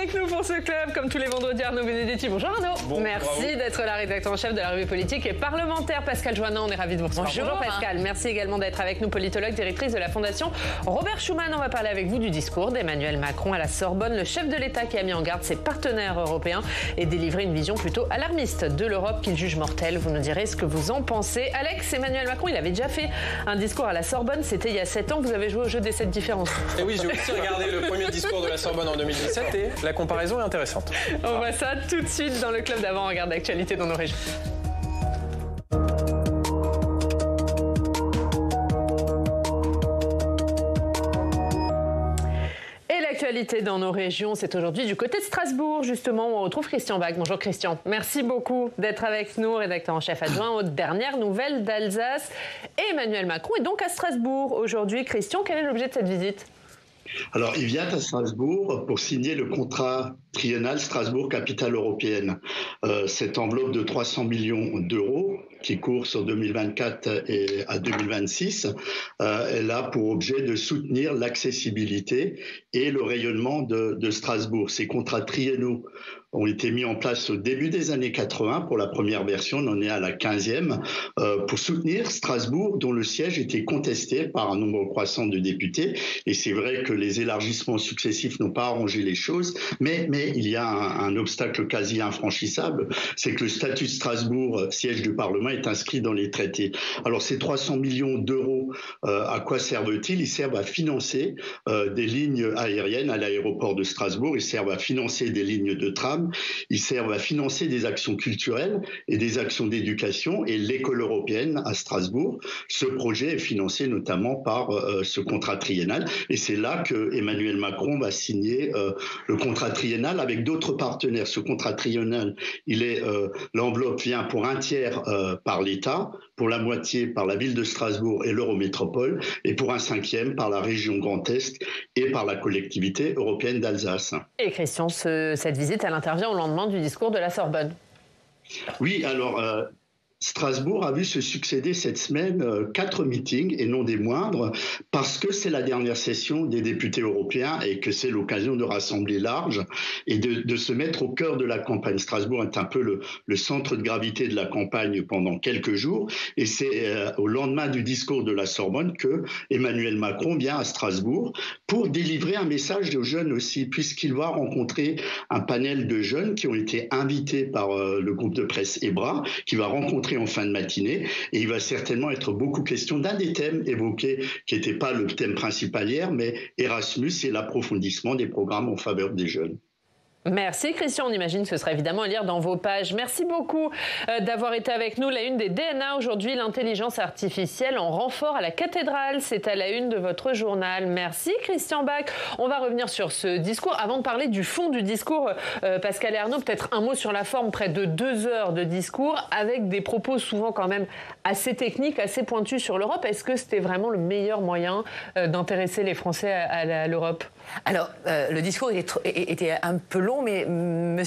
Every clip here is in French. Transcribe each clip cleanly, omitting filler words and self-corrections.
avec nous pour ce club, comme tous les vendredis, Arnaud Benedetti. Bonjour Arnaud. Bon, merci d'être là, rédacteur en chef de la revue politique et parlementaire. Pascal Joannin, on est ravis de vous recevoir. Bonjour Pascal. Merci également d'être avec nous, politologue, directrice de la Fondation Robert Schuman. On va parler avec vous du discours d'Emmanuel Macron à la Sorbonne, le chef de l'État qui a mis en garde ses partenaires européens et délivré une vision plutôt alarmiste de l'Europe qu'il juge mortelle. Vous nous direz ce que vous en pensez. Alex, Emmanuel Macron, il avait déjà fait un discours à la Sorbonne, c'était il y a 7 ans. Vous avez joué au jeu des 7 différences. Et oui, j'ai aussi regardé le premier discours de la Sorbonne en 2017 et la comparaison est intéressante. On voit ça tout de suite dans le club d'avant. On regarde l'actualité dans nos régions. L'actualité dans nos régions, c'est aujourd'hui du côté de Strasbourg, justement, où on retrouve Christian Bach. Bonjour Christian. Merci beaucoup d'être avec nous, rédacteur en chef adjoint aux dernières nouvelles d'Alsace. Et Emmanuel Macron est donc à Strasbourg aujourd'hui. Christian, quel est l'objet de cette visite ? Alors, il vient à Strasbourg pour signer le contrat triennal Strasbourg Capitale Européenne. Cette enveloppe de 300 millions d'euros qui court sur 2024 et à 2026, elle a pour objet de soutenir l'accessibilité et le rayonnement de Strasbourg. Ces contrats triennaux ont été mis en place au début des années 80 pour la première version, on en est à la 15e, pour soutenir Strasbourg dont le siège était contesté par un nombre croissant de députés. Et c'est vrai que les élargissements successifs n'ont pas arrangé les choses, mais il y a un obstacle quasi infranchissable, c'est que le statut de Strasbourg, siège du Parlement, est inscrit dans les traités. Alors ces 300 millions d'euros, à quoi servent-ils ? Ils servent à financer des lignes aériennes à l'aéroport de Strasbourg, ils servent à financer des lignes de tram, ils servent à financer des actions culturelles et des actions d'éducation et l'école européenne à Strasbourg. Ce projet est financé notamment par ce contrat triennal et c'est là que Emmanuel Macron va signer le contrat triennal avec d'autres partenaires. Ce contrat triennal, l'enveloppe vient pour un tiers par l'État, pour la moitié par la ville de Strasbourg et l'Eurométropole et pour un cinquième par la région Grand Est et par la collectivité européenne d'Alsace. Et Christian, cette visite, elle intervient au lendemain du discours de la Sorbonne. Oui, alors Strasbourg a vu se succéder cette semaine 4 meetings et non des moindres parce que c'est la dernière session des députés européens et que c'est l'occasion de rassembler large et de se mettre au cœur de la campagne. Strasbourg est un peu le centre de gravité de la campagne pendant quelques jours et c'est au lendemain du discours de la Sorbonne que Emmanuel Macron vient à Strasbourg pour délivrer un message aux jeunes aussi puisqu'il va rencontrer un panel de jeunes qui ont été invités par le groupe de presse EBRA qui va rencontrer en fin de matinée et il va certainement être beaucoup question d'un des thèmes évoqués qui n'était pas le thème principal hier mais Erasmus et l'approfondissement des programmes en faveur des jeunes. Merci Christian, on imagine que ce sera évidemment à lire dans vos pages. Merci beaucoup d'avoir été avec nous. La une des DNA aujourd'hui, l'intelligence artificielle en renfort à la cathédrale. C'est à la une de votre journal. Merci Christian Bach. On va revenir sur ce discours. Avant de parler du fond du discours, Pascal et Arnaud, peut-être un mot sur la forme. Près de 2 heures de discours avec des propos souvent quand même assez techniques, assez pointus sur l'Europe. Est-ce que c'était vraiment le meilleur moyen d'intéresser les Français à l'Europe ? Alors, le discours était un peu long, mais M.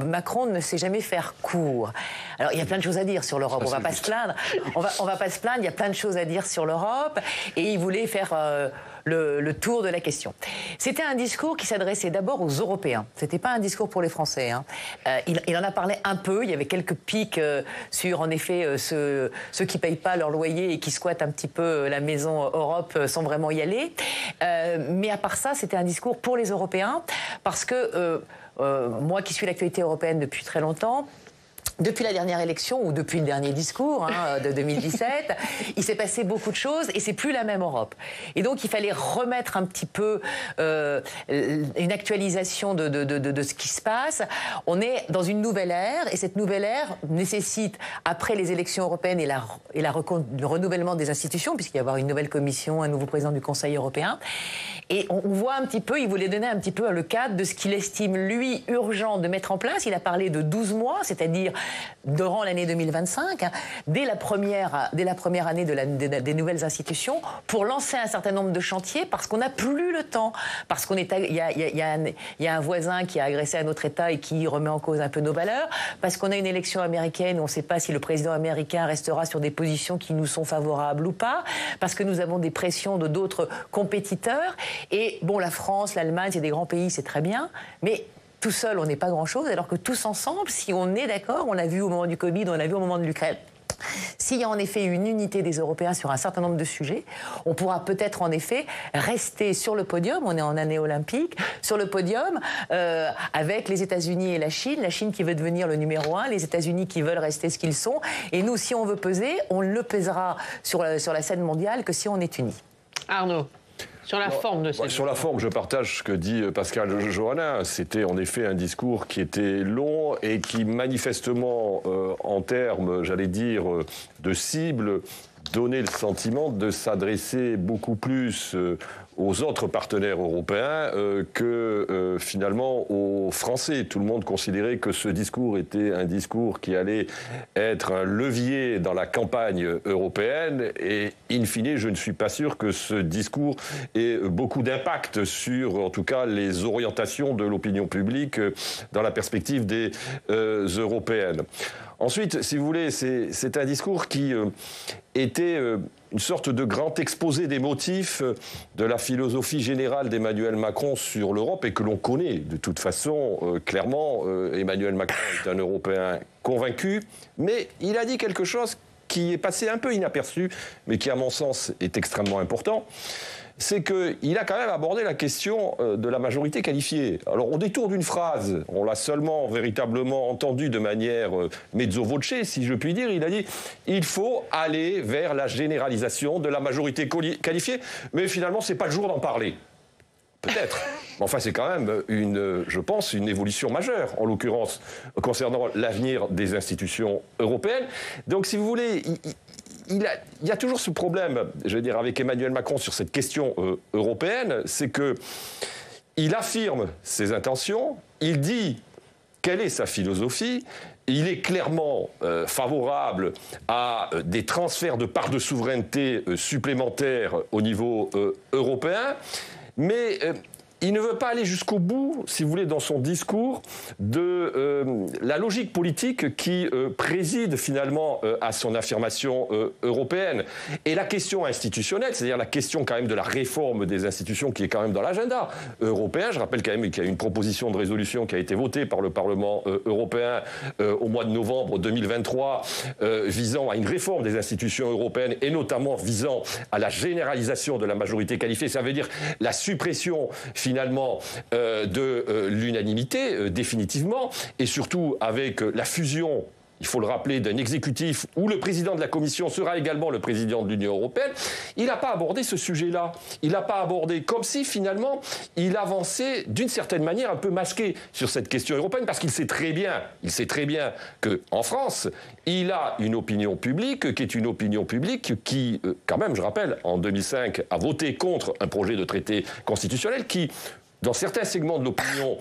Macron ne sait jamais faire court. Alors, il y a plein de choses à dire sur l'Europe, on va pas se plaindre. On va pas se plaindre, il y a plein de choses à dire sur l'Europe, et il voulait faire le tour de la question. C'était un discours qui s'adressait d'abord aux Européens. C'était pas un discours pour les Français. Hein. Il en a parlé un peu, il y avait quelques pics sur, en effet, ceux qui payent pas leur loyer et qui squattent un petit peu la maison Europe sans vraiment y aller. Mais à part ça, c'était un discours pour les Européens, parce que moi qui suis l'actualité européenne depuis très longtemps, depuis la dernière élection ou depuis le dernier discours de 2017, il s'est passé beaucoup de choses et c'est plus la même Europe. Et donc il fallait remettre un petit peu une actualisation de ce qui se passe. On est dans une nouvelle ère et cette nouvelle ère nécessite, après les élections européennes et le renouvellement des institutions, puisqu'il va y avoir une nouvelle commission, un nouveau président du Conseil européen, et on voit un petit peu, il voulait donner un petit peu le cadre de ce qu'il estime, lui, urgent de mettre en place. Il a parlé de 12 mois, c'est-à-dire durant l'année 2025, dès la première année des nouvelles institutions, pour lancer un certain nombre de chantiers, parce qu'on n'a plus le temps, parce qu'il y a un voisin qui a agressé un autre État et qui remet en cause un peu nos valeurs, parce qu'on a une élection américaine où on ne sait pas si le président américain restera sur des positions qui nous sont favorables ou pas, parce que nous avons des pressions d'autres compétiteurs. Et bon, la France, l'Allemagne, c'est des grands pays, c'est très bien, mais tout seul, on n'est pas grand-chose, alors que tous ensemble, si on est d'accord, on l'a vu au moment du Covid, on l'a vu au moment de l'Ukraine, s'il y a en effet une unité des Européens sur un certain nombre de sujets, on pourra peut-être en effet rester sur le podium, on est en année olympique, sur le podium avec les États-Unis et la Chine qui veut devenir le numéro 1, les États-Unis qui veulent rester ce qu'ils sont, et nous, si on veut peser, on ne le pèsera sur la scène mondiale que si on est unis. Arnaud, sur la forme de cette... Sur la forme, je partage ce que dit Pascal Johannin. C'était en effet un discours qui était long et qui manifestement, en termes, j'allais dire, de cible, donnait le sentiment de s'adresser beaucoup plus aux autres partenaires européens que finalement aux Français. Tout le monde considérait que ce discours était un discours qui allait être un levier dans la campagne européenne et in fine, je ne suis pas sûr que ce discours ait beaucoup d'impact sur, en tout cas, les orientations de l'opinion publique dans la perspective des européennes. Ensuite, si vous voulez, c'est un discours qui était une sorte de grand exposé des motifs de la philosophie générale d'Emmanuel Macron sur l'Europe et que l'on connaît de toute façon clairement. Emmanuel Macron est un Européen convaincu, mais il a dit quelque chose qui est passé un peu inaperçu, mais qui à mon sens est extrêmement important. C'est qu'il a quand même abordé la question de la majorité qualifiée. Alors, au détour d'une phrase, on l'a seulement véritablement entendu de manière mezzo voce, si je puis dire, il a dit « il faut aller vers la généralisation de la majorité qualifiée », mais finalement, c'est pas le jour d'en parler. Peut-être. Mais enfin, c'est quand même, je pense, une évolution majeure, en l'occurrence, concernant l'avenir des institutions européennes. Donc, si vous voulez... Il y a toujours ce problème, je veux dire, avec Emmanuel Macron sur cette question européenne, c'est qu'il affirme ses intentions, il dit quelle est sa philosophie, il est clairement favorable à des transferts de parts de souveraineté supplémentaires au niveau européen, mais... il ne veut pas aller jusqu'au bout, si vous voulez, dans son discours, de la logique politique qui préside finalement à son affirmation européenne. Et la question institutionnelle, c'est-à-dire la question quand même de la réforme des institutions qui est quand même dans l'agenda européen. Je rappelle quand même qu'il y a une proposition de résolution qui a été votée par le Parlement européen au mois de novembre 2023 visant à une réforme des institutions européennes et notamment visant à la généralisation de la majorité qualifiée. Ça veut dire la suppression finalement de l'unanimité, définitivement, et surtout avec la fusion, il faut le rappeler, d'un exécutif où le président de la Commission sera également le président de l'Union européenne. Il n'a pas abordé ce sujet-là. Il n'a pas abordé comme si, finalement, il avançait d'une certaine manière un peu masqué sur cette question européenne, parce qu'il sait très bien qu'en France, il a une opinion publique qui est une opinion publique qui, quand même, je rappelle, en 2005, a voté contre un projet de traité constitutionnel qui, dans certains segments de l'opinion,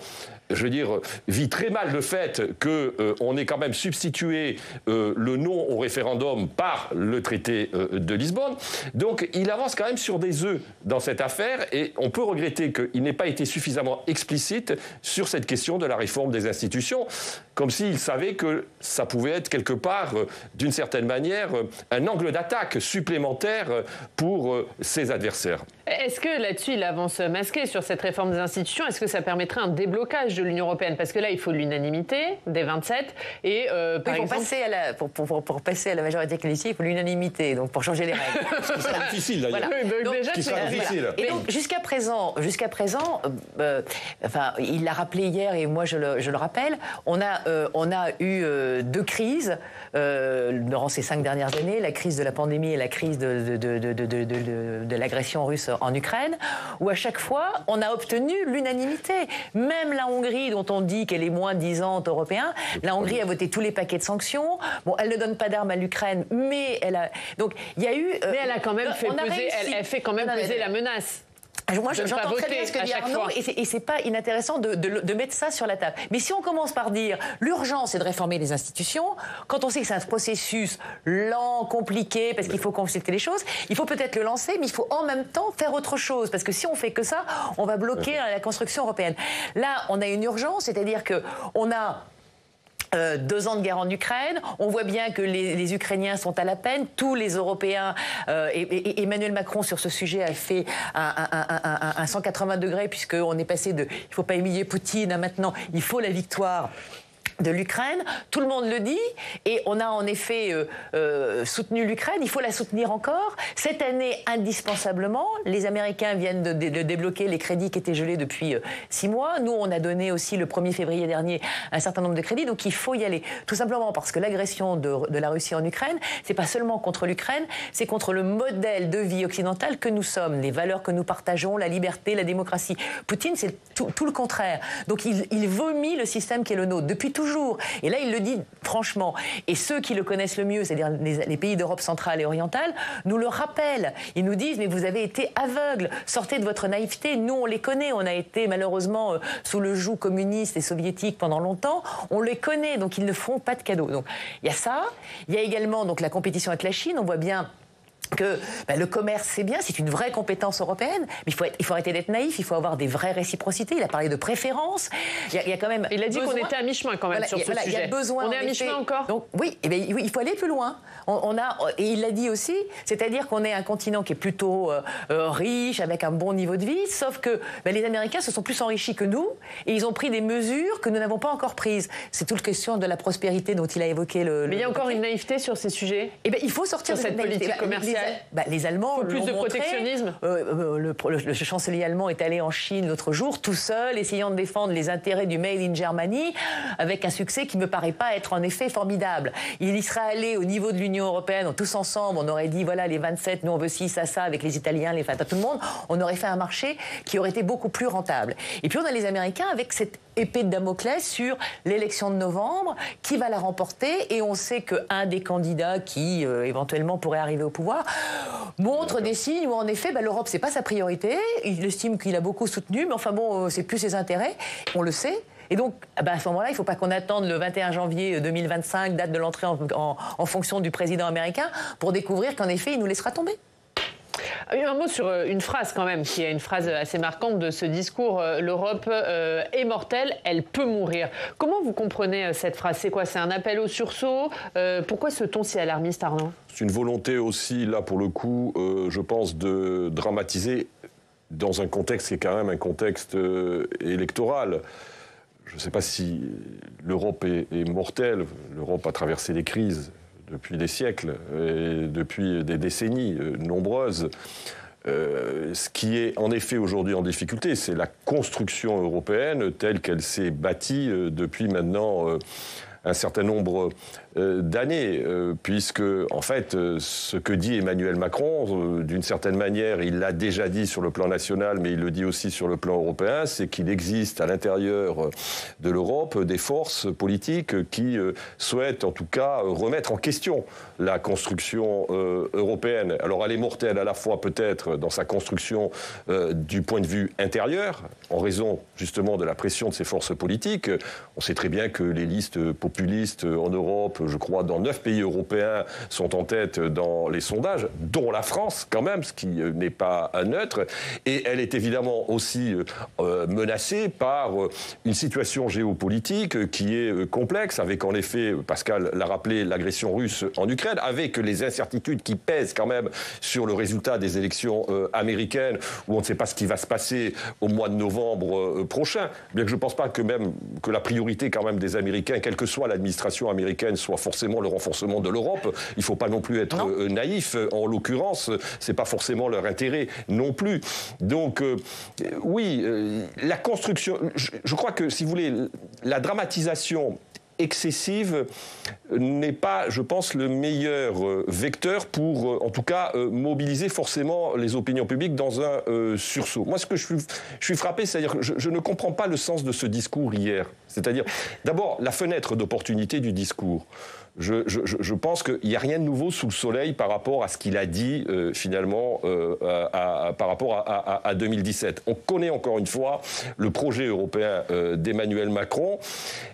je veux dire, vit très mal le fait qu'on ait quand même substitué le non au référendum par le traité de Lisbonne. Donc il avance quand même sur des œufs dans cette affaire et on peut regretter qu'il n'ait pas été suffisamment explicite sur cette question de la réforme des institutions, comme s'il savait que ça pouvait être quelque part, d'une certaine manière, un angle d'attaque supplémentaire pour ses adversaires. Est-ce que là-dessus, il avance masqué sur cette réforme des institutions? Est-ce que ça permettrait un déblocage de l'Union européenne? Parce que là, il faut l'unanimité des 27. Et par exemple... pour passer à la majorité qualifiée, il faut l'unanimité, donc pour changer les règles. Ce qui sera difficile, d'ailleurs. Voilà. Ce qui sera difficile. Et donc, jusqu'à présent, enfin, il l'a rappelé hier, et moi je le rappelle, on a eu deux crises durant ces 5 dernières années, la crise de la pandémie et la crise de l'agression russe en Ukraine, où à chaque fois, on a obtenu l'unanimité. Même la Hongrie, dont on dit qu'elle est moins disante européen, la Hongrie a voté tous les paquets de sanctions. Bon, elle ne donne pas d'armes à l'Ukraine, mais elle a... Donc, il y a eu... mais elle a quand même fait peser, elle fait quand même peser la menace. Moi, j'entends très bien ce que dit Arnaud, et c'est pas inintéressant de mettre ça sur la table. Mais si on commence par dire l'urgence c'est de réformer les institutions, quand on sait que c'est un processus lent, compliqué, parce qu'il faut consulter les choses, il faut peut-être le lancer, mais il faut en même temps faire autre chose, parce que si on fait que ça, on va bloquer la construction européenne. Là, on a une urgence, c'est-à-dire que on a 2 ans de guerre en Ukraine, on voit bien que les Ukrainiens sont à la peine, tous les Européens, et Emmanuel Macron sur ce sujet a fait un 180 degrés, puisqu'on est passé de « il ne faut pas humilier Poutine » à maintenant « il faut la victoire » de l'Ukraine, tout le monde le dit, et on a en effet soutenu l'Ukraine, il faut la soutenir encore. Cette année, indispensablement, les Américains viennent de débloquer les crédits qui étaient gelés depuis 6 mois. Nous, on a donné aussi le 1er février dernier un certain nombre de crédits, donc il faut y aller. Tout simplement parce que l'agression de la Russie en Ukraine, c'est pas seulement contre l'Ukraine, c'est contre le modèle de vie occidental que nous sommes, les valeurs que nous partageons, la liberté, la démocratie. Poutine, c'est tout le contraire. Donc il vomit le système qui est le nôtre, depuis toujours. Et là, il le dit franchement. Et ceux qui le connaissent le mieux, c'est-à-dire les pays d'Europe centrale et orientale, nous le rappellent. Ils nous disent, mais vous avez été aveugles, sortez de votre naïveté. Nous, on les connaît. On a été malheureusement sous le joug communiste et soviétique pendant longtemps. On les connaît, donc ils ne font pas de cadeaux. Donc il y a ça. Il y a également donc, la compétition avec la Chine. On voit bien que le commerce, c'est bien, c'est une vraie compétence européenne, mais il faut arrêter d'être naïf, il faut avoir des vraies réciprocités. Il a parlé de préférence. Il y a quand même. Il a dit qu'on était à mi-chemin quand même sur ce sujet. Il y a besoin. On est à mi-chemin encore. Donc oui, il faut aller plus loin. Et il l'a dit aussi, c'est-à-dire qu'on est un continent qui est plutôt riche, avec un bon niveau de vie, sauf que les Américains se sont plus enrichis que nous, et ils ont pris des mesures que nous n'avons pas encore prises. C'est toute la question de la prospérité dont il a évoqué le. Mais il y a encore une naïveté sur ces sujets. Il faut sortir de cette politique commerciale. Les Allemands plus de protectionnisme. Le chancelier allemand est allé en Chine l'autre jour, tout seul, essayant de défendre les intérêts du Made in Germany, avec un succès qui ne me paraît pas être en effet formidable. Il y serait allé au niveau de l'Union européenne, tous ensemble, on aurait dit, voilà, les 27, nous on veut ci, ça, avec les Italiens, tout le monde, on aurait fait un marché qui aurait été beaucoup plus rentable. Et puis on a les Américains avec cette épée de Damoclès sur l'élection de novembre, qui va la remporter, et on sait qu'un des candidats qui éventuellement pourrait arriver au pouvoir montre des signes où en effet l'Europe c'est pas sa priorité, il estime qu'il a beaucoup soutenu, mais enfin bon, c'est plus ses intérêts, on le sait. Et donc, à ce moment-là, il ne faut pas qu'on attende le 21 janvier 2025, date de l'entrée en fonction du président américain, pour découvrir qu'en effet, il nous laissera tomber. Un mot sur une phrase quand même, qui est une phrase assez marquante de ce discours. L'Europe est mortelle, elle peut mourir. Comment vous comprenez cette phrase? C'est quoi? C'est un appel au sursaut? Pourquoi ce ton si alarmiste, Arnaud? C'est une volonté aussi, là pour le coup, je pense, de dramatiser dans un contexte qui est quand même un contexte électoral. Je ne sais pas si l'Europe est mortelle. L'Europe a traversé des crises depuis des siècles, et depuis des décennies nombreuses. Ce qui est en effet aujourd'hui en difficulté, c'est la construction européenne telle qu'elle s'est bâtie depuis maintenant un certain nombre d'années, puisque, en fait, ce que dit Emmanuel Macron, d'une certaine manière, il l'a déjà dit sur le plan national, mais il le dit aussi sur le plan européen, c'est qu'il existe à l'intérieur de l'Europe des forces politiques qui souhaitent, en tout cas, remettre en question la construction européenne. Alors, elle est mortelle à la fois, peut-être, dans sa construction du point de vue intérieur, en raison, justement, de la pression de ces forces politiques. On sait très bien que les listes populistes en Europe, je crois, dans 9 pays européens, sont en tête dans les sondages, dont la France, quand même, ce qui n'est pas neutre. Et elle est évidemment aussi menacée par une situation géopolitique qui est complexe, avec en effet, Pascal l'a rappelé, l'agression russe en Ukraine, avec les incertitudes qui pèsent quand même sur le résultat des élections américaines, où on ne sait pas ce qui va se passer au mois de novembre prochain. Bien que je ne pense pas que la priorité quand même des Américains, quelle que soit l'administration américaine, soit forcément le renforcement de l'Europe. Il ne faut pas non plus être naïf. En l'occurrence, ce n'est pas forcément leur intérêt non plus. Donc, la construction... Je crois que, si vous voulez, la dramatisation excessive n'est pas, je pense, le meilleur vecteur pour, en tout cas, mobiliser forcément les opinions publiques dans un sursaut. Moi, ce que je suis frappé, c'est-à-dire que je ne comprends pas le sens de ce discours hier. C'est-à-dire, d'abord, la fenêtre d'opportunité du discours. je pense qu'il n'y a rien de nouveau sous le soleil par rapport à ce qu'il a dit finalement par rapport à 2017. On connaît encore une fois le projet européen d'Emmanuel Macron.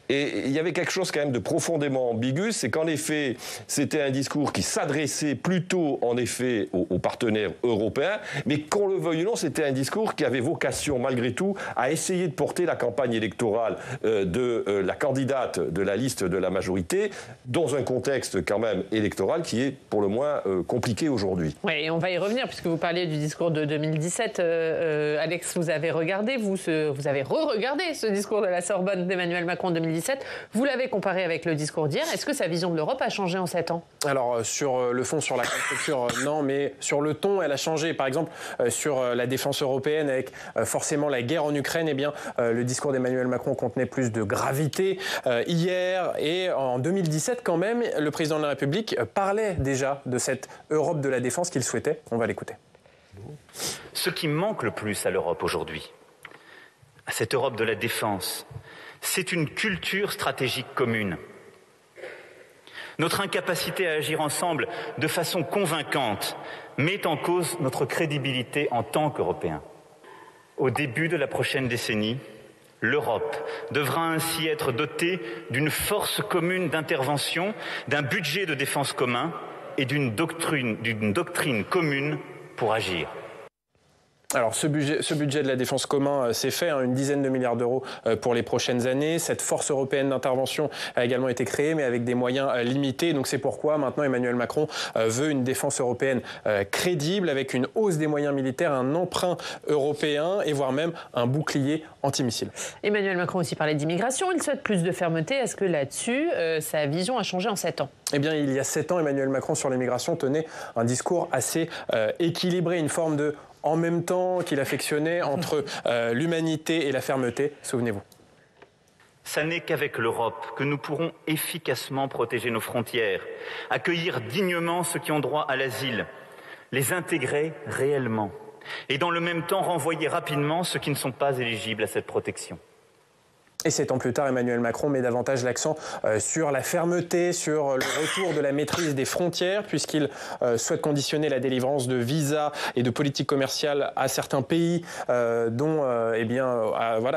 Et il y avait quelque chose quand même de profondément ambigu, c'est qu'en effet, c'était un discours qui s'adressait plutôt en effet aux partenaires européens, mais qu'on le veuille ou non, c'était un discours qui avait vocation malgré tout à essayer de porter la campagne électorale de la candidate de la liste de la majorité dans un contexte quand même électoral qui est pour le moins compliqué aujourd'hui. Oui, et on va y revenir puisque vous parliez du discours de 2017. Alex, vous avez regardé, vous avez re-regardé ce discours de la Sorbonne d'Emmanuel Macron en 2017. Vous l'avez comparé avec le discours d'hier. Est-ce que sa vision de l'Europe a changé en 7 ans? Alors, sur le fond, sur la construction, non, mais sur le ton, elle a changé. Par exemple, sur la défense européenne, avec forcément la guerre en Ukraine, eh bien, le discours d'Emmanuel Macron contenait plus de gravité. Hier et en 2017, quand même, le président de la République parlait déjà de cette Europe de la défense qu'il souhaitait. On va l'écouter. Ce qui manque le plus à l'Europe aujourd'hui, à cette Europe de la défense, c'est une culture stratégique commune. Notre incapacité à agir ensemble de façon convaincante met en cause notre crédibilité en tant qu'Européens. Au début de la prochaine décennie, l'Europe devra ainsi être dotée d'une force commune d'intervention, d'un budget de défense commun et d'une doctrine commune pour agir. Alors ce budget de la défense commun, c'est fait, une dizaine de milliards d'euros pour les prochaines années. Cette force européenne d'intervention a également été créée, mais avec des moyens limités. Donc c'est pourquoi maintenant Emmanuel Macron veut une défense européenne crédible, avec une hausse des moyens militaires, un emprunt européen et voire même un bouclier antimissile. Emmanuel Macron aussi parlait d'immigration. Il souhaite plus de fermeté. Est-ce que là-dessus, sa vision a changé en 7 ans? Eh bien, il y a 7 ans, Emmanuel Macron sur l'immigration tenait un discours assez équilibré, une forme de en même temps qu'il affectionnait entre l'humanité et la fermeté, souvenez-vous. Ça n'est qu'avec l'Europe que nous pourrons efficacement protéger nos frontières, accueillir dignement ceux qui ont droit à l'asile, les intégrer réellement et dans le même temps renvoyer rapidement ceux qui ne sont pas éligibles à cette protection. Et 7 ans plus tard, Emmanuel Macron met davantage l'accent sur la fermeté, sur le retour de la maîtrise des frontières, puisqu'il souhaite conditionner la délivrance de visas et de politiques commerciales à certains pays, à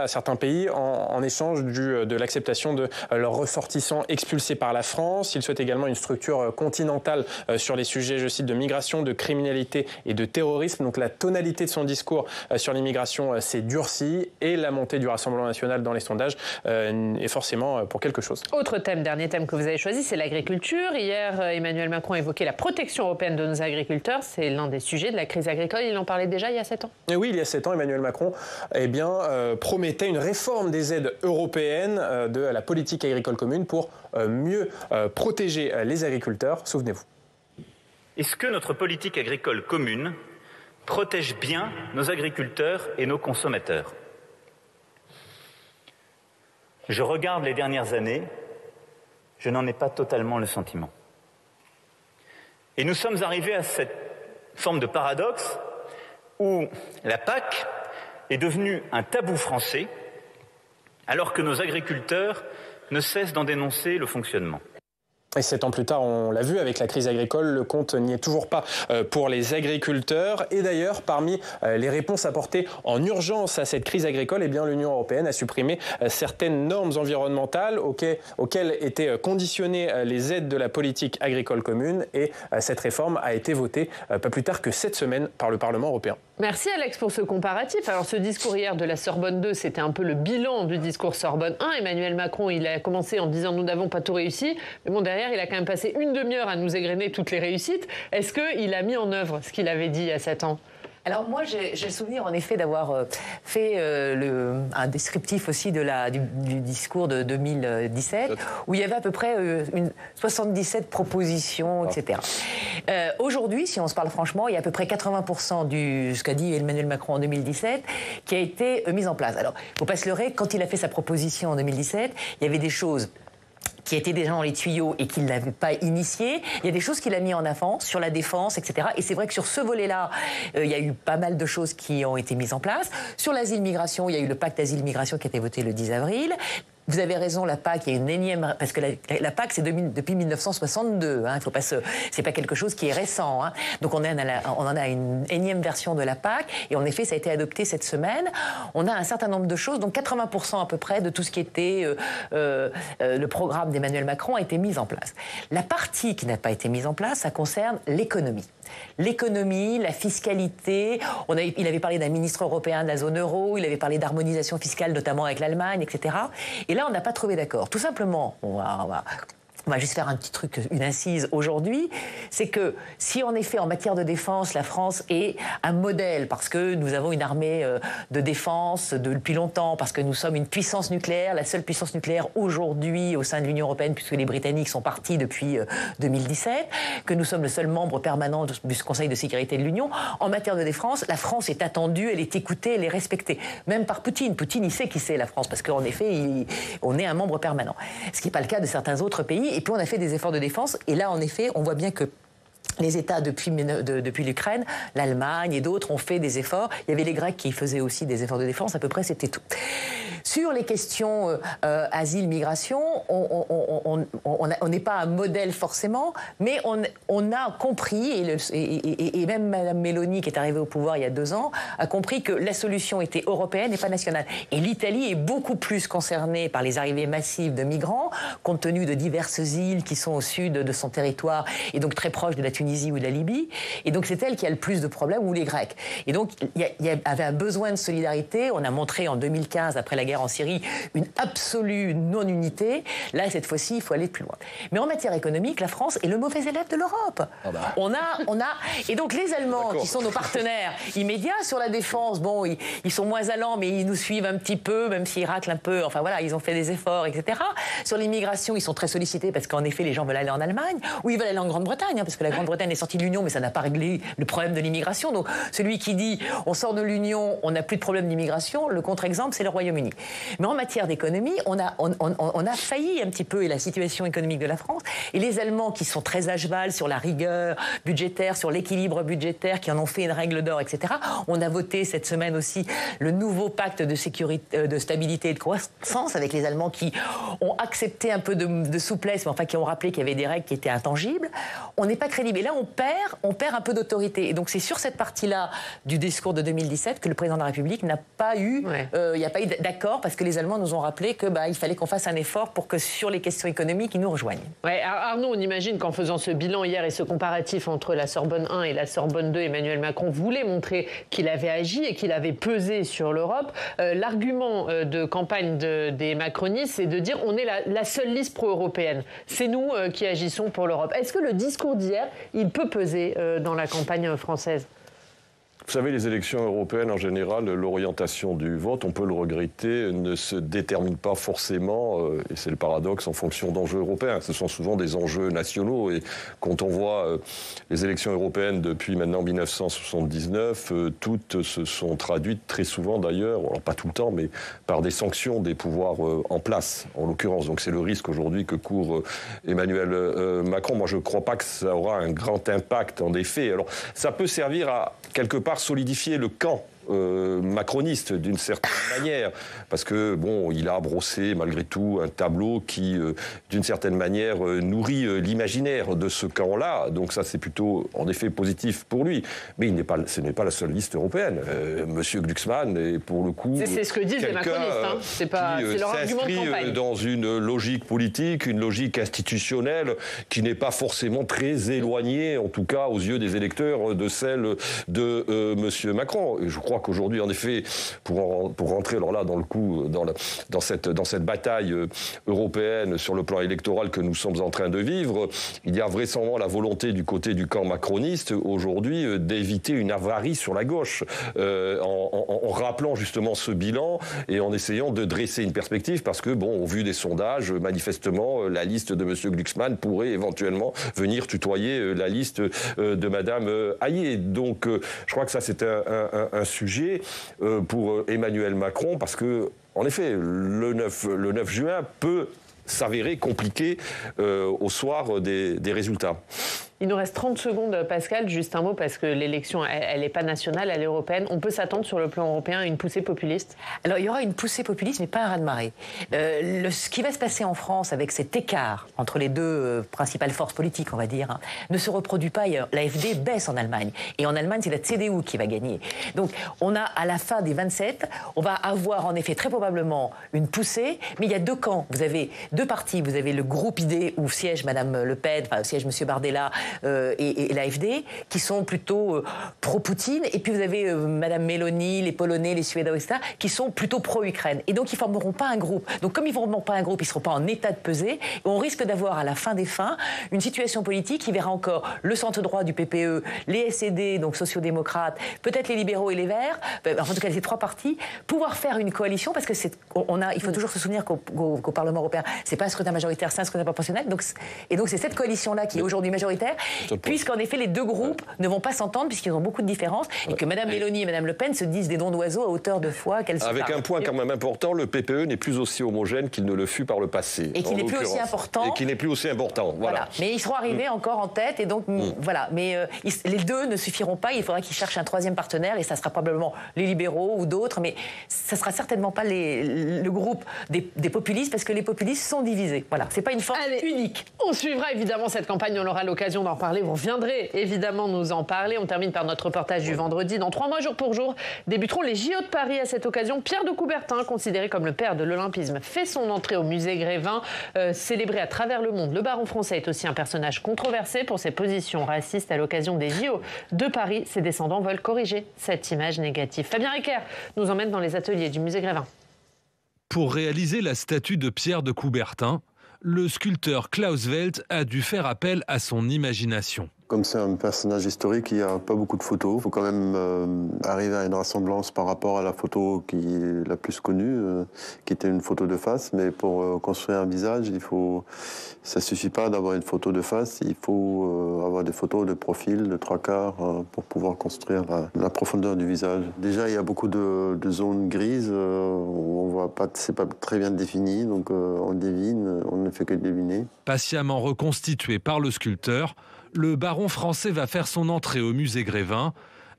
certains pays en échange de l'acceptation de leurs ressortissants expulsés par la France. Il souhaite également une structure continentale sur les sujets, je cite, de migration, de criminalité et de terrorisme. Donc la tonalité de son discours sur l'immigration s'est durcie et la montée du Rassemblement national dans les sondages est forcément pour quelque chose. Autre thème, dernier thème que vous avez choisi, c'est l'agriculture. Hier, Emmanuel Macron a évoqué la protection européenne de nos agriculteurs. C'est l'un des sujets de la crise agricole. Il en parlait déjà il y a 7 ans. Et oui, il y a 7 ans, Emmanuel Macron promettait une réforme des aides européennes de la politique agricole commune pour mieux protéger les agriculteurs. Souvenez-vous. Est-ce que notre politique agricole commune protège bien nos agriculteurs et nos consommateurs ? Je regarde les dernières années, je n'en ai pas totalement le sentiment. Et nous sommes arrivés à cette forme de paradoxe où la PAC est devenue un tabou français, alors que nos agriculteurs ne cessent d'en dénoncer le fonctionnement. Et 7 ans plus tard, on l'a vu avec la crise agricole, le compte n'y est toujours pas pour les agriculteurs. Et d'ailleurs, parmi les réponses apportées en urgence à cette crise agricole, eh bien, l'Union européenne a supprimé certaines normes environnementales auxquelles étaient conditionnées les aides de la politique agricole commune. Et cette réforme a été votée pas plus tard que cette semaine par le Parlement européen. Merci Alex pour ce comparatif. Alors ce discours hier de la Sorbonne 2, c'était un peu le bilan du discours Sorbonne 1. Emmanuel Macron, il a commencé en disant « nous n'avons pas tout réussi ». Mais bon, derrière, il a quand même passé une demi-heure à nous égrener toutes les réussites. Est-ce qu'il a mis en œuvre ce qu'il avait dit il y a 7 ans ? Alors moi, j'ai le souvenir en effet d'avoir fait un descriptif aussi du discours de 2017, où il y avait à peu près 77 propositions, etc. Aujourd'hui, si on se parle franchement, il y a à peu près 80% de ce qu'a dit Emmanuel Macron en 2017 qui a été mis en place. Alors, il ne faut pas se leurrer, quand il a fait sa proposition en 2017, il y avait des choses qui étaient déjà dans les tuyaux et qu'il n'avait pas initié. Il y a des choses qu'il a mis en avant sur la défense, etc. Et c'est vrai que sur ce volet-là, il y a eu pas mal de choses qui ont été mises en place. Sur l'asile-migration, il y a eu le pacte asile-migration qui a été voté le 10 avril. vous avez raison, la PAC, il y a une énième... Parce que la PAC, c'est depuis 1962. Il faut pas c'est pas quelque chose qui est récent. Donc on en a une énième version de la PAC. Et en effet, ça a été adopté cette semaine. On a un certain nombre de choses. Donc 80% à peu près de tout ce qui était le programme d'Emmanuel Macron a été mis en place. La partie qui n'a pas été mise en place, ça concerne l'économie. L'économie, la fiscalité. Il avait parlé d'un ministre européen de la zone euro. Il avait parlé d'harmonisation fiscale, notamment avec l'Allemagne, etc. Et là, on n'a pas trouvé d'accord. Tout simplement, on va juste faire un petit truc, une incise aujourd'hui, c'est que si en effet en matière de défense, la France est un modèle parce que nous avons une armée de défense depuis longtemps, parce que nous sommes une puissance nucléaire, la seule puissance nucléaire aujourd'hui au sein de l'Union européenne puisque les Britanniques sont partis depuis 2017, que nous sommes le seul membre permanent du Conseil de sécurité de l'Union, en matière de défense, la France est attendue, elle est écoutée, elle est respectée, même par Poutine. Poutine, il sait qui c'est la France parce qu'en effet, on est un membre permanent. Ce qui n'est pas le cas de certains autres pays. Et puis on a fait des efforts de défense. Et là, en effet, on voit bien que les États, depuis l'Ukraine, l'Allemagne et d'autres ont fait des efforts. Il y avait les Grecs qui faisaient aussi des efforts de défense. À peu près, c'était tout. Sur les questions asile, migration, on n'est pas un modèle forcément, mais on a compris, et même Mme Meloni, qui est arrivée au pouvoir il y a 2 ans, a compris que la solution était européenne et pas nationale. Et l'Italie est beaucoup plus concernée par les arrivées massives de migrants, compte tenu de diverses îles qui sont au sud de son territoire, et donc très proches de la Tunisie ou de la Libye. Et donc c'est elle qui a le plus de problèmes, ou les Grecs. Et donc il y avait un besoin de solidarité. On a montré en 2015, après la guerre en Syrie, une absolue non-unité. Là, cette fois-ci, il faut aller plus loin. Mais en matière économique, la France est le mauvais élève de l'Europe. On a... Et donc les Allemands, qui sont nos partenaires immédiats sur la défense, bon, ils sont moins allants, mais ils nous suivent un petit peu, même s'ils raclent un peu. Enfin voilà, ils ont fait des efforts, etc. Sur l'immigration, ils sont très sollicités parce qu'en effet, les gens veulent aller en Allemagne ou ils veulent aller en Grande-Bretagne, parce que la Grande-Bretagne est sortie de l'Union, mais ça n'a pas réglé le problème de l'immigration. Donc celui qui dit on sort de l'Union, on n'a plus de problème d'immigration, le contre-exemple, c'est le Royaume-Uni. Mais en matière d'économie, on a failli un petit peu, et la situation économique de la France, et les Allemands qui sont très à cheval sur la rigueur budgétaire, sur l'équilibre budgétaire, qui en ont fait une règle d'or, etc. On a voté cette semaine aussi le nouveau pacte de sécurité, de stabilité et de croissance, avec les Allemands qui ont accepté un peu de souplesse, mais enfin qui ont rappelé qu'il y avait des règles qui étaient intangibles. On n'est pas crédible. Et là, on perd un peu d'autorité. Et donc, c'est sur cette partie-là du discours de 2017 que le président de la République n'a pas eu, il n'y a pas eu d'accord, parce que les Allemands nous ont rappelé qu'il fallait qu'on fasse un effort pour que sur les questions économiques, ils nous rejoignent. Ouais, Arnaud, on imagine qu'en faisant ce bilan hier et ce comparatif entre la Sorbonne 1 et la Sorbonne 2, Emmanuel Macron voulait montrer qu'il avait agi et qu'il avait pesé sur l'Europe. L'argument de campagne des macronistes, c'est de dire on est la seule liste pro-européenne. C'est nous qui agissons pour l'Europe. Est-ce que le discours d'hier, il peut peser dans la campagne française ? Vous savez, les élections européennes, en général, l'orientation du vote, on peut le regretter, ne se détermine pas forcément, et c'est le paradoxe, en fonction d'enjeux européens. Ce sont souvent des enjeux nationaux. Et quand on voit les élections européennes depuis maintenant 1979, toutes se sont traduites très souvent d'ailleurs, alors pas tout le temps, mais par des sanctions des pouvoirs en place, en l'occurrence. Donc c'est le risque aujourd'hui que court Emmanuel Macron. Moi, je ne crois pas que ça aura un grand impact, en effet. Alors, ça peut servir à, quelque part, solidifier le camp macroniste d'une certaine manière, parce que bon, il a brossé malgré tout un tableau qui d'une certaine manière nourrit l'imaginaire de ce camp-là, donc ça c'est plutôt en effet positif pour lui, mais ce n'est pas la seule liste européenne. Monsieur Glucksmann est pour le coup c'est ce que disent les macronistes, hein. C'est leur argument de campagne. Dans une logique politique, une logique institutionnelle qui n'est pas forcément très éloignée, en tout cas aux yeux des électeurs, de celle de Monsieur Macron. Et je crois qu'aujourd'hui, en effet, pour rentrer alors là dans le coup, dans cette bataille européenne sur le plan électoral que nous sommes en train de vivre, il y a vraisemblablement la volonté du côté du camp macroniste aujourd'hui d'éviter une avarie sur la gauche, en rappelant justement ce bilan et en essayant de dresser une perspective, parce que bon, au vu des sondages, manifestement, la liste de M. Glucksmann pourrait éventuellement venir tutoyer la liste de Mme Hayet. Donc, je crois que ça c'est un sujet pour Emmanuel Macron, parce que en effet, le 9 juin peut s'avérer compliqué au soir des résultats. Il nous reste 30 secondes, Pascal. Juste un mot, parce que l'élection, elle n'est pas nationale, elle est européenne. On peut s'attendre sur le plan européen à une poussée populiste? Alors, il y aura une poussée populiste, mais pas un raz-de-marée. Ce qui va se passer en France avec cet écart entre les deux principales forces politiques, on va dire, hein, ne se reproduit pas ailleurs. L'AfD baisse en Allemagne. Et en Allemagne, c'est la CDU qui va gagner. Donc, on a, à la fin des 27, on va avoir en effet très probablement une poussée, mais il y a deux camps. Vous avez deux partis. Vous avez le groupe ID où siège Mme Le Pen, enfin, siège M. Bardella, et l'AfD, qui sont plutôt pro-Poutine, et puis vous avez Mme Meloni, les Polonais, les Suédois, etc., qui sont plutôt pro-Ukraine. Et donc ils ne formeront pas un groupe. Donc comme ils ne formeront pas un groupe, ils ne seront pas en état de peser, et on risque d'avoir à la fin des fins une situation politique qui verra encore le centre-droit du PPE, les SED, donc sociodémocrates, peut-être les libéraux et les Verts, en tout cas ces trois partis, pouvoir faire une coalition, parce que il faut toujours se souvenir qu'au Parlement européen, c'est pas un scrutin majoritaire, c'est un scrutin proportionnel, donc c'est cette coalition-là qui est aujourd'hui majoritaire, puisqu'en effet les deux groupes ne vont pas s'entendre puisqu'ils ont beaucoup de différences et que Mme Meloni et Mme Le Pen se disent des noms d'oiseaux à hauteur de foi qu'elles sont. Avec un point quand même important, le PPE n'est plus aussi homogène qu'il ne le fut par le passé. Et qui n'est plus aussi important. Et qui n'est plus aussi important, voilà. Mais ils seront arrivés encore en tête et donc voilà. Mais les deux ne suffiront pas, il faudra qu'ils cherchent un troisième partenaire et ça sera probablement les libéraux ou d'autres, mais ça sera certainement pas le groupe des populistes parce que les populistes sont divisés. Voilà, c'est pas une force unique. On suivra évidemment cette campagne, on aura l'occasion d'en parler. Vous reviendrez évidemment nous en parler. On termine par notre reportage du vendredi. Dans 3 mois, jour pour jour, débuteront les JO de Paris. À cette occasion, Pierre de Coubertin, considéré comme le père de l'olympisme, fait son entrée au musée Grévin. Célébré à travers le monde, le baron français est aussi un personnage controversé pour ses positions racistes à l'occasion des JO de Paris. Ses descendants veulent corriger cette image négative. Fabien Recker nous emmène dans les ateliers du musée Grévin. Pour réaliser la statue de Pierre de Coubertin, le sculpteur Klaus Welt a dû faire appel à son imagination. Comme c'est un personnage historique, il n'y a pas beaucoup de photos. Il faut quand même arriver à une ressemblance par rapport à la photo qui est la plus connue, qui était une photo de face. Mais pour construire un visage, ça ne suffit pas d'avoir une photo de face. Il faut avoir des photos de profil, de 3/4, pour pouvoir construire la profondeur du visage. Déjà, il y a beaucoup de zones grises où on voit pas, c'est pas très bien défini, donc on devine, on ne fait que deviner. Patiemment reconstitué par le sculpteur, le baron français va faire son entrée au musée Grévin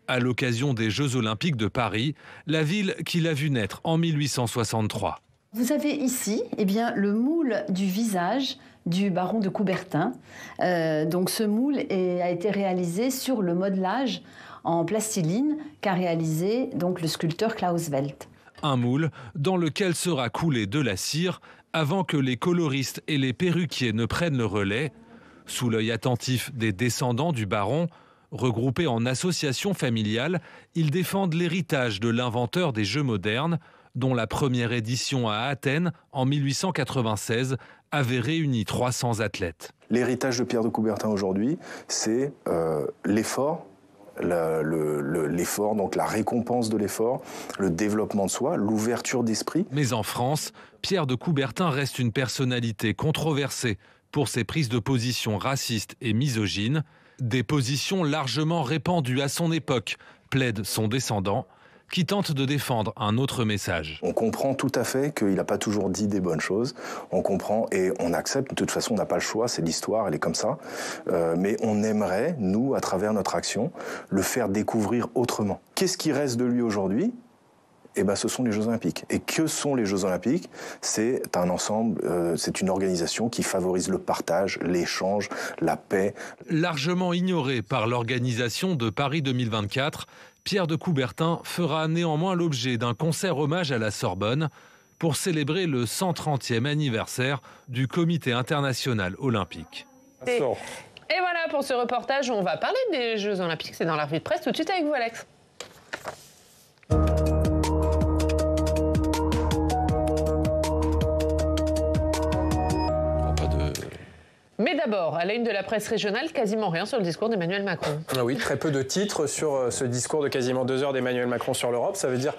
à l'occasion des Jeux Olympiques de Paris, la ville qu'il a vu naître en 1863. Vous avez ici le moule du visage du baron de Coubertin. Donc ce moule a été réalisé sur le modelage en plastiline qu'a réalisé donc le sculpteur Klaus Welt. Un moule dans lequel sera coulé de la cire avant que les coloristes et les perruquiers ne prennent le relais. Sous l'œil attentif des descendants du baron, regroupés en associations familiales, ils défendent l'héritage de l'inventeur des jeux modernes, dont la première édition à Athènes, en 1896, avait réuni 300 athlètes. L'héritage de Pierre de Coubertin aujourd'hui, c'est l'effort, l'effort, donc la récompense de l'effort, le développement de soi, l'ouverture d'esprit. Mais en France, Pierre de Coubertin reste une personnalité controversée pour ses prises de position racistes et misogynes, des positions largement répandues à son époque, plaide son descendant, qui tente de défendre un autre message. On comprend tout à fait qu'il n'a pas toujours dit des bonnes choses, on comprend et on accepte, de toute façon on n'a pas le choix, c'est l'histoire, elle est comme ça, mais on aimerait, nous, à travers notre action, le faire découvrir autrement. Qu'est-ce qui reste de lui aujourd'hui ? Ce sont les Jeux Olympiques. Et que sont les Jeux Olympiques ? C'est un ensemble, c'est une organisation qui favorise le partage, l'échange, la paix. Largement ignoré par l'organisation de Paris 2024, Pierre de Coubertin fera néanmoins l'objet d'un concert hommage à la Sorbonne pour célébrer le 130e anniversaire du Comité international olympique. Et voilà pour ce reportage où on va parler des Jeux Olympiques. C'est dans la revue de presse. Tout de suite avec vous, Alex. Mais d'abord, à la une de la presse régionale, quasiment rien sur le discours d'Emmanuel Macron. Oui, très peu de titres sur ce discours de quasiment 2 heures d'Emmanuel Macron sur l'Europe. Ça veut dire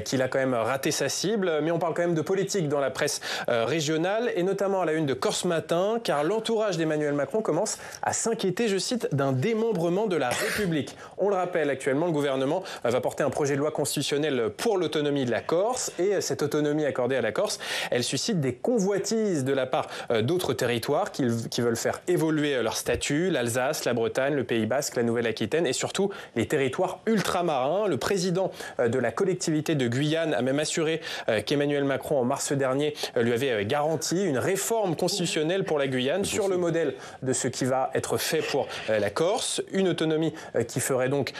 qu'il a quand même raté sa cible. Mais on parle quand même de politique dans la presse régionale et notamment à la une de Corse Matin, car l'entourage d'Emmanuel Macron commence à s'inquiéter, je cite, d'un démembrement de la République. On le rappelle, actuellement, le gouvernement va porter un projet de loi constitutionnelle pour l'autonomie de la Corse. Et cette autonomie accordée à la Corse, elle suscite des convoitises de la part d'autres territoires qui veulent faire évoluer leur statut, l'Alsace, la Bretagne, le Pays Basque, la Nouvelle-Aquitaine et surtout les territoires ultramarins. Le président de la collectivité de Guyane a même assuré qu'Emmanuel Macron, en mars dernier, lui avait garanti une réforme constitutionnelle pour la Guyane sur le modèle de ce qui va être fait pour la Corse. Une autonomie qui ferait donc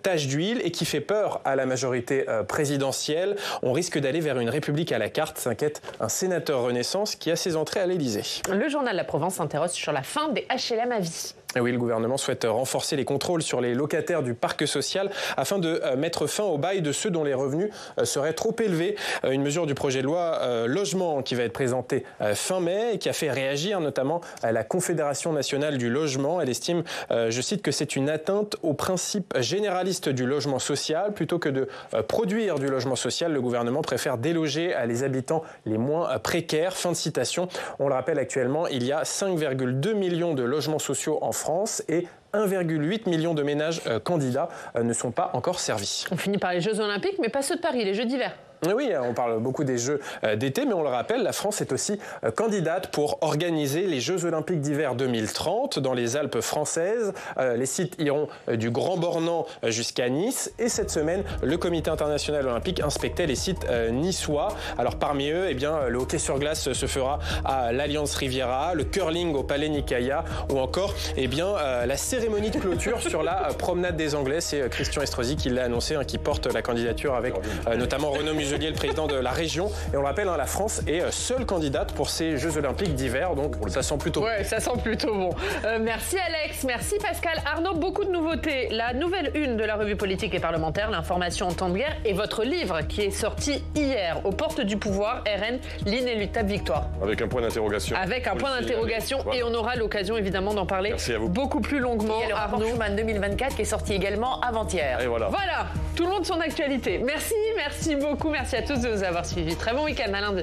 tache d'huile et qui fait peur à la majorité présidentielle. On risque d'aller vers une république à la carte, s'inquiète un sénateur Renaissance qui a ses entrées à l'Élysée. Le journal La Provence s'interroge sur la fin des HLM à vie. Et oui, le gouvernement souhaite renforcer les contrôles sur les locataires du parc social afin de mettre fin au bail de ceux dont les revenus seraient trop élevés. Une mesure du projet de loi logement qui va être présentée fin mai et qui a fait réagir notamment la Confédération nationale du logement. Elle estime, je cite, que c'est une atteinte au principe généraliste du logement social. Plutôt que de produire du logement social, le gouvernement préfère déloger les habitants les moins précaires. Fin de citation. On le rappelle, actuellement, il y a 5,2 millions de logements sociaux en France et 1,8 million de ménages candidats ne sont pas encore servis. On finit par les Jeux Olympiques, mais pas ceux de Paris, les Jeux d'hiver. Oui, on parle beaucoup des Jeux d'été, mais on le rappelle, la France est aussi candidate pour organiser les Jeux Olympiques d'hiver 2030 dans les Alpes françaises. Les sites iront du Grand Bornand jusqu'à Nice. Et cette semaine, le Comité international olympique inspectait les sites niçois. Alors parmi eux, eh bien, le hockey sur glace se fera à l'Alliance Riviera, le curling au Palais Nicaïa ou encore eh bien, la cérémonie de clôture sur la promenade des Anglais. C'est Christian Estrosi qui l'a annoncé, qui porte la candidature avec notamment Renaud Muselier, le président de la région. Et on le rappelle, la France est seule candidate pour ces Jeux Olympiques d'hiver. Donc ça sent plutôt bon. Ouais, ça sent plutôt bon. Merci Alex, merci Pascal. Arnaud, beaucoup de nouveautés. La nouvelle une de la revue politique et parlementaire, l'information en temps de guerre, et votre livre qui est sorti hier, Aux portes du pouvoir, RN, l'inéluctable victoire. Avec un point d'interrogation. Avec un point d'interrogation. Voilà. Et on aura l'occasion évidemment d'en parler beaucoup plus longuement. Il y a le rapport Schuman 2024 qui est sorti également avant-hier. Et voilà. Voilà, tout le monde son actualité. Merci beaucoup. Merci à tous de nous avoir suivis. Très bon week-end, à lundi.